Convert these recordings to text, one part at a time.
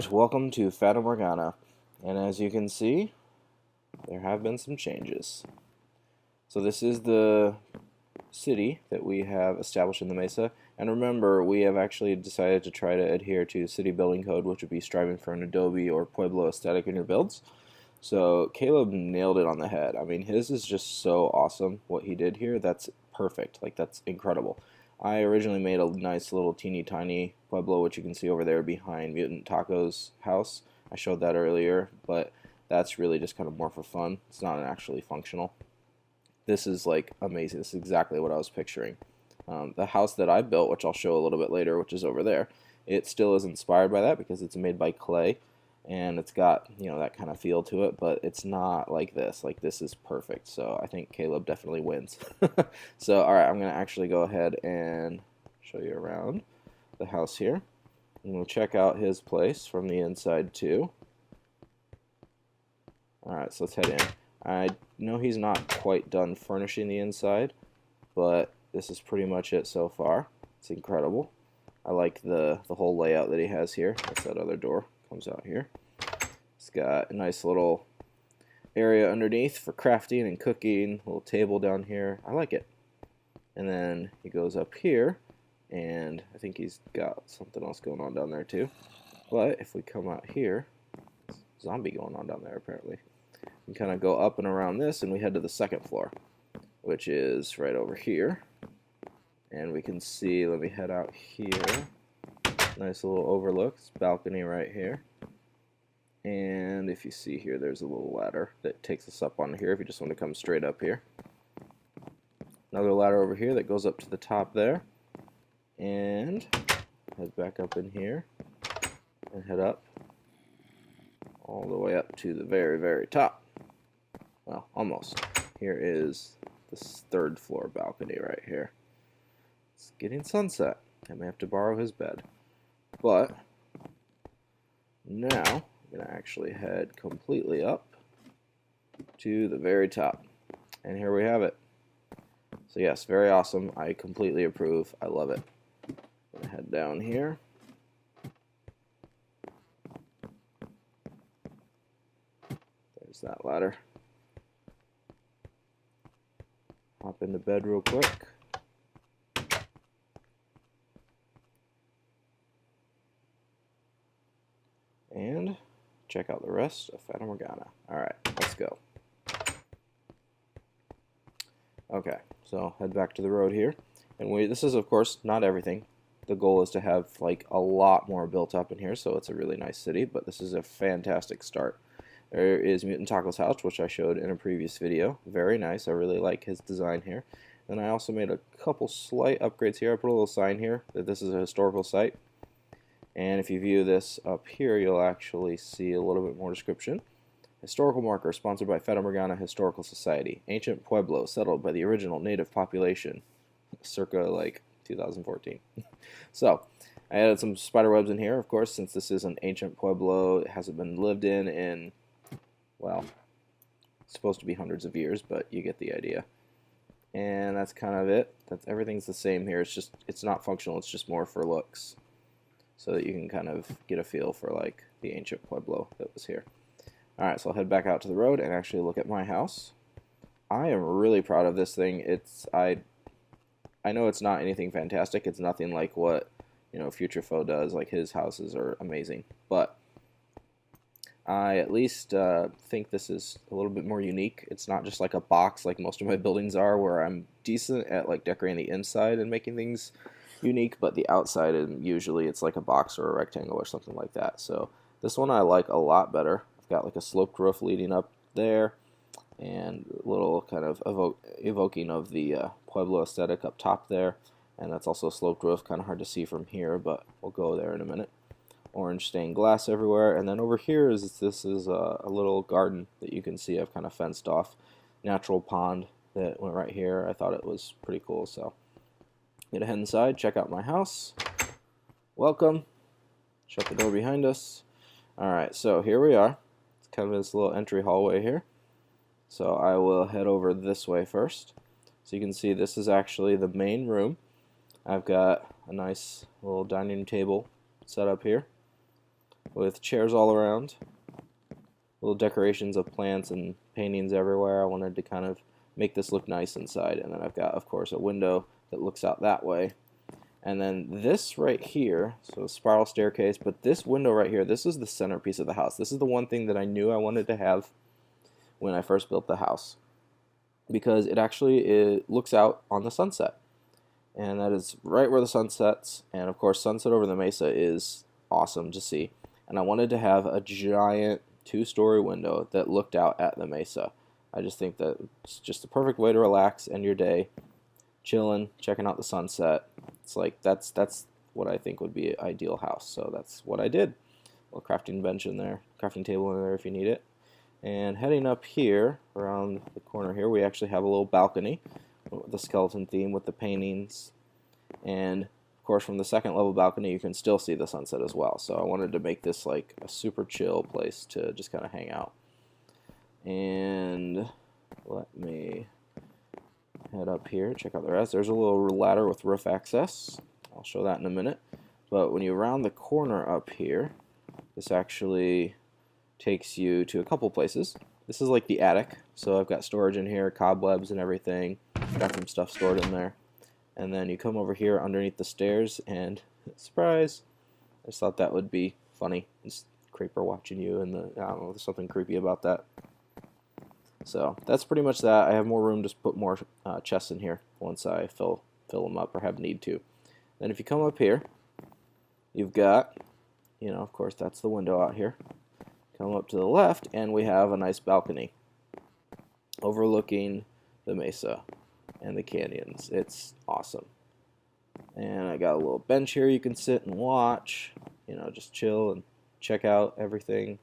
Alright, welcome to Fatamorgana, and as you can see, there have been some changes. So this is the city that we have established in the Mesa, and remember, we have actually decided to try to adhere to city building code, which would be striving for an Adobe or Pueblo aesthetic in your builds. So Caleb nailed it on the head. I mean, his is just so awesome, what he did here. That's perfect, like that's incredible. I originally made a nice little teeny tiny Pueblo, which you can see over there behind Mutant Taco's house. I showed that earlier, but that's really just kind of more for fun. It's not actually functional. This is like amazing. This is exactly what I was picturing. The house that I built, which I'll show a little bit later, which is over there, it still is inspired by that because it's made by clay, and it's got, you know, that kind of feel to it, but it's not like this. Like, this is perfect. So I think Caleb definitely wins. So alright, I'm gonna actually go ahead and show you around the house here, and we'll check out his place from the inside too. Alright, so let's head in. I know he's not quite done furnishing the inside, but this is pretty much it so far. It's incredible. I like the whole layout that he has here. That's that other door. Comes out here. It's got a nice little area underneath for crafting and cooking, a little table down here. I like it. And then he goes up here, and I think he's got something else going on down there too. But if we come out here, zombie going on down there apparently. We kind of go up and around this, and we head to the second floor, which is right over here. And we can see, let me head out here. Nice little overlook. It's balcony right here. And if you see here, there's a little ladder that takes us up on here if you just want to come straight up here. Another ladder over here that goes up to the top there. And head back up in here and head up all the way up to the very, very top. Well, almost. Here is this third floor balcony right here. It's getting sunset. I may have to borrow his bed. But now I'm going to actually head completely up to the very top. And here we have it. So yes, very awesome. I completely approve. I love it. I'm going to head down here. There's that ladder. Hop into bed real quick. And check out the rest of Fatamorgana. Alright, let's go. Okay, so head back to the road here. And this is, of course, not everything. The goal is to have like a lot more built up in here, so it's a really nice city, but this is a fantastic start. There is Mutant Taco's house, which I showed in a previous video. Very nice. I really like his design here. And I also made a couple slight upgrades here. I put a little sign here that this is a historical site. And if you view this up here, you'll actually see a little bit more description. Historical marker sponsored by Fatamorgana Historical Society. Ancient Pueblo settled by the original native population, circa like 2014. So I added some spider webs in here, of course, since this is an ancient Pueblo. It hasn't been lived in, well, it's supposed to be hundreds of years, but you get the idea. And that's kind of it. Everything's the same here. It's not functional. It's just more for looks, so that you can kind of get a feel for like the ancient Pueblo that was here. Alright, so I'll head back out to the road and actually look at my house. I am really proud of this thing. I know it's not anything fantastic. It's nothing like what, you know, Future Foe does. Like, his houses are amazing. But I at least think this is a little bit more unique. It's not just like a box like most of my buildings are, where I'm decent at like decorating the inside and making things unique, but the outside, and usually it's like a box or a rectangle or something like that. So this one I like a lot better. I've got like a sloped roof leading up there, and a little kind of evoking of the Pueblo aesthetic up top there, and that's also a sloped roof, kind of hard to see from here, but we'll go there in a minute. Orange stained glass everywhere, and then over here this is a little garden that you can see I've kind of fenced off. Natural pond that went right here. I thought it was pretty cool, so I'm gonna head inside, check out my house. Welcome. Shut the door behind us. Alright, so here we are. It's kind of this little entry hallway here. So I will head over this way first. So you can see this is actually the main room. I've got a nice little dining table set up here. with chairs all around, little decorations of plants and paintings everywhere. I wanted to kind of make this look nice inside. And then I've got, of course, a window that looks out that way. And then this right here, so a spiral staircase, but this window right here, this is the centerpiece of the house. This is the one thing that I knew I wanted to have when I first built the house, because it looks out on the sunset. And that is right where the sun sets, and of course sunset over the mesa is awesome to see. And I wanted to have a giant 2-story window that looked out at the mesa. I just think that it's just the perfect way to relax, end your day, chilling, checking out the sunset. It's like that's what I think would be an ideal house. So that's what I did. A little crafting bench in there, crafting table in there if you need it. And heading up here, around the corner here, we actually have a little balcony with the skeleton theme with the paintings. And of course from the second level balcony you can still see the sunset as well. So I wanted to make this like a super chill place to just kind of hang out. And let me head up here, check out the rest. There's a little ladder with roof access. I'll show that in a minute. But when you round the corner up here, this actually takes you to a couple places. This is like the attic, so I've got storage in here, cobwebs and everything. Got some stuff stored in there. And then you come over here underneath the stairs, and surprise! I just thought that would be funny. This creeper watching you, and I don't know, there's something creepy about that. So that's pretty much that. I have more room to put more chests in here once I fill them up or have need to. Then if you come up here, you've got, of course that's the window out here. Come up to the left and we have a nice balcony overlooking the mesa and the canyons. It's awesome. And I got a little bench here you can sit and watch, just chill and check out everything.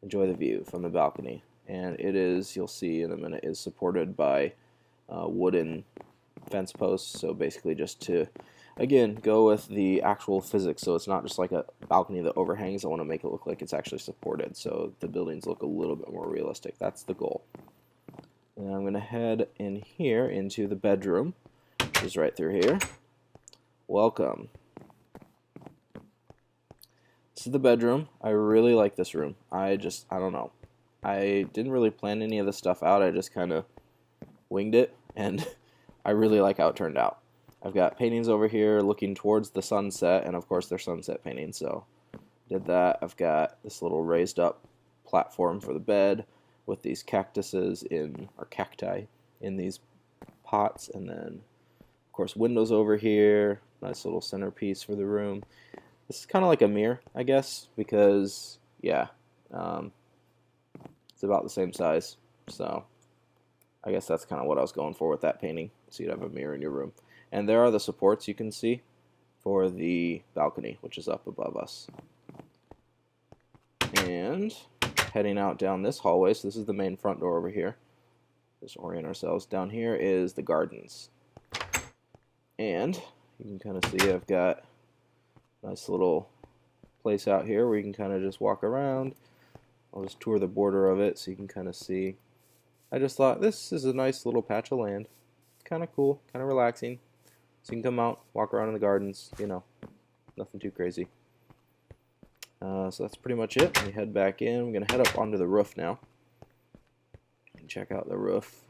Enjoy the view from the balcony. And it is, you'll see in a minute, is supported by wooden fence posts. So basically just to, again, go with the actual physics. So it's not just like a balcony that overhangs. I want to make it look like it's actually supported, so the buildings look a little bit more realistic. That's the goal. And I'm going to head in here into the bedroom, which is right through here. Welcome. This is the bedroom. I really like this room. I don't know. I didn't really plan any of this stuff out. I just kind of winged it, and I really like how it turned out. I've got paintings over here looking towards the sunset, and of course they're sunset paintings, so did that. I've got this little raised up platform for the bed with these cacti in these pots, and then of course windows over here, nice little centerpiece for the room. This is kind of like a mirror, I guess, because yeah, it's about the same size, so I guess that's kind of what I was going for with that painting, so you'd have a mirror in your room. And there are the supports you can see for the balcony, which is up above us. And heading out down this hallway, so this is the main front door over here. Just orient ourselves. Down here is the gardens. And you can kind of see I've got a nice little place out here where you can kind of just walk around. I'll just tour the border of it so you can kind of see. I just thought this is a nice little patch of land. Kind of cool, kind of relaxing. So you can come out, walk around in the gardens, nothing too crazy. So that's pretty much it. We head back in. We're going to head up onto the roof now and check out the roof.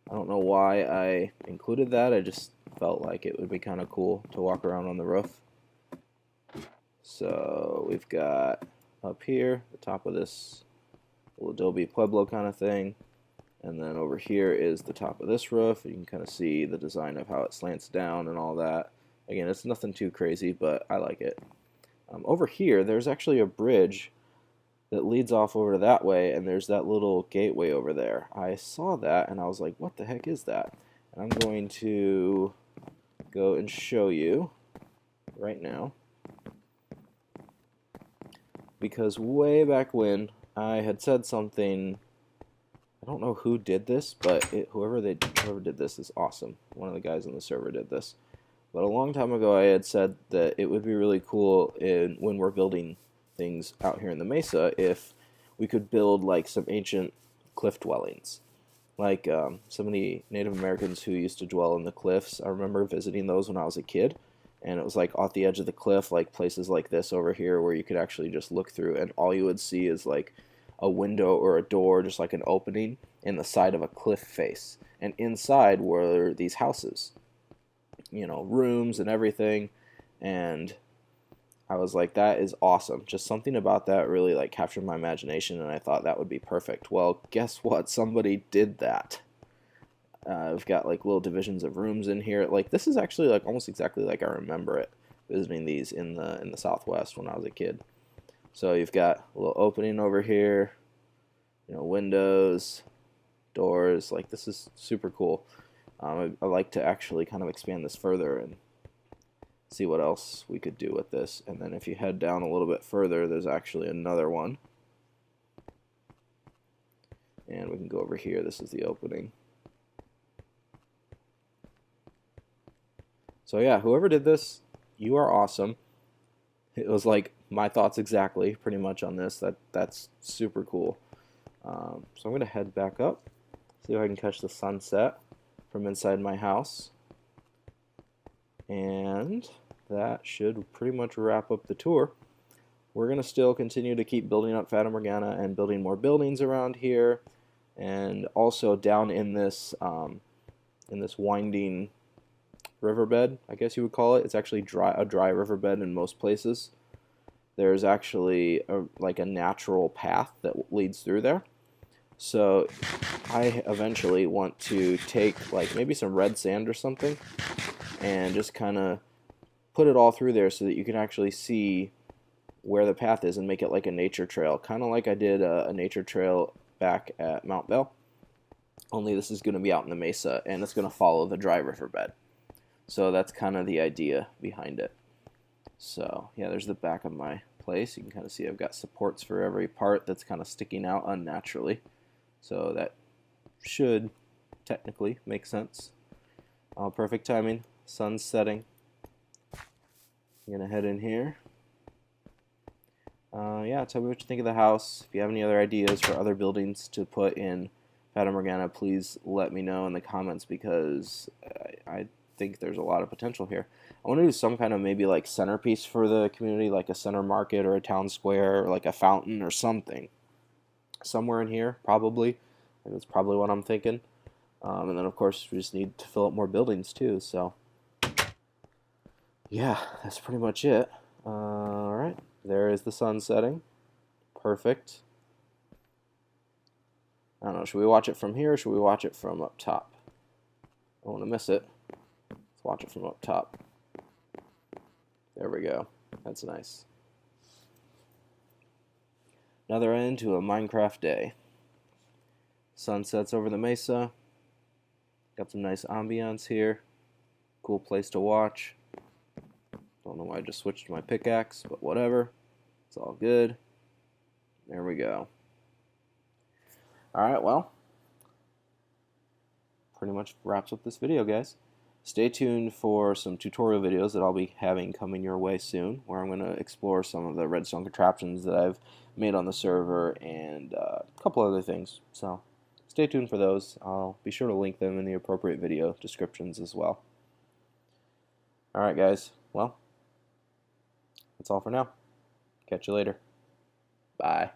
I don't know why I included that. I just felt like it would be kind of cool to walk around on the roof. So we've got up here, the top of this little Adobe Pueblo kind of thing. And then over here is the top of this roof. You can kind of see the design of how it slants down and all that. Again, it's nothing too crazy, but I like it. Over here, there's actually a bridge that leads off over to that way, and there's that little gateway over there. I saw that, and I was like, what the heck is that? And I'm going to go and show you right now. Because way back when, I had said something, I don't know who did this, but whoever did this is awesome. One of the guys on the server did this. But a long time ago I had said that it would be really cool when we're building things out here in the Mesa if we could build like some ancient cliff dwellings. Like some of the Native Americans who used to dwell in the cliffs. I remember visiting those when I was a kid. and it was like off the edge of the cliff, like places like this over here where you could actually just look through, and all you would see is like a window or a door, just like an opening in the side of a cliff face, and inside were these houses, you know, rooms and everything. And I was like, that is awesome. Just something about that really like captured my imagination, and I thought that would be perfect. Well, guess what? Somebody did that. We've got like little divisions of rooms in here. Like this is actually like almost exactly like I remember it visiting these in the Southwest when I was a kid. So you've got a little opening over here, you know, windows, doors. Like this is super cool. I like to actually kind of expand this further and see what else we could do with this. And then if you head down a little bit further, there's actually another one. And we can go over here. This is the opening. So yeah, whoever did this, you are awesome. It was like my thoughts exactly, pretty much on this. That's super cool. So I'm gonna head back up, see if I can catch the sunset from inside my house, and that should pretty much wrap up the tour. We're gonna still continue to keep building up Fatamorgana and building more buildings around here, and also down in this winding riverbed, I guess you would call it. It's actually a dry riverbed in most places. There's actually like a natural path that leads through there. So I eventually want to take like maybe some red sand or something and just kind of put it all through there so that you can actually see where the path is and make it like a nature trail, kind of like I did a nature trail back at Mountvale. Only this is going to be out in the Mesa, and it's going to follow the dry riverbed. So that's kind of the idea behind it. So yeah, there's the back of my place. You can kind of see I've got supports for every part that's kind of sticking out unnaturally. So that should technically make sense. Perfect timing. Sun's setting. I'm going to head in here. Yeah, tell me what you think of the house. If you have any other ideas for other buildings to put in Fatamorgana, please let me know in the comments, because I think there's a lot of potential here. I want to do some kind of maybe like centerpiece for the community, like a center market or a town square or like a fountain or something. Somewhere in here, probably. That's probably what I'm thinking. And then of course we just need to fill up more buildings too. So yeah, that's pretty much it. Alright, there is the sun setting. Perfect. I don't know, should we watch it from here or should we watch it from up top? I don't want to miss it. Let's watch it from up top. There we go. That's nice. Another end to a Minecraft day. Sun sets over the Mesa. Got some nice ambiance here. Cool place to watch. Don't know why I just switched to my pickaxe, but whatever. It's all good. There we go. Alright, well, pretty much wraps up this video, guys. Stay tuned for some tutorial videos that I'll be having coming your way soon, where I'm going to explore some of the redstone contraptions that I've made on the server and a couple other things. So stay tuned for those. I'll be sure to link them in the appropriate video descriptions as well. Alright, guys. Well, that's all for now. Catch you later. Bye.